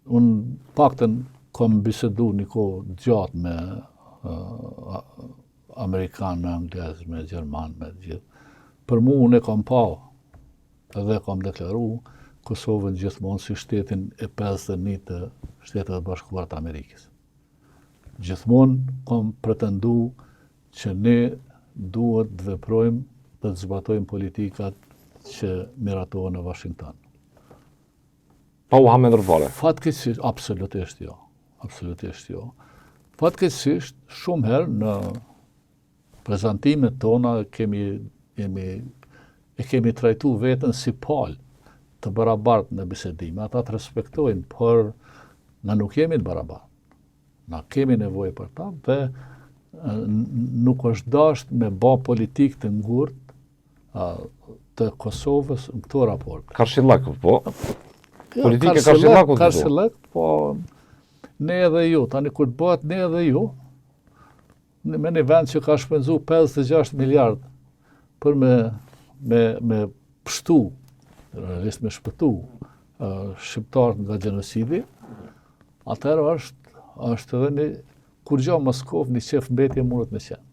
unë paktën kam bisedu një kohë gjatë me Amerikanë, me Anglezë, me Gjermanë, me gjithë. Për mu unë e kam pa edhe kam deklaru Kosovën gjithmonë si shtetin e 51 të Shtetet e Bashkuara të Amerikës. Gjithmonë kam pretendu që ne duhet të veprojmë dhe të zbatojmë politikat që miratohen në Washington. Pa u hamendër fare? Fatkeqësisht, absolutisht jo. Absolutisht jo. Fatkeqësisht, shumë herë në prezantimet tona kemi trajtu veten si palë të barabartë në bisedime. Ata të respektojnë, por na nuk jemi të barabartë. Na kemi nevojë për ta dhe nuk është dashur me bë politikë të ngurtë të Kosovës në këto raporte. Karshillak, po. Politika karshillakut. Karshillak, po ne edhe ju, tani kur të bëhet ne edhe ju, me një vend që ka shpenzu 56 miliard për me pështu, realisht me shpëtu shqiptarët nga gjenocidi, atëherë është edhe një kur gjo Moskov një qef mbetje mundet me qenë.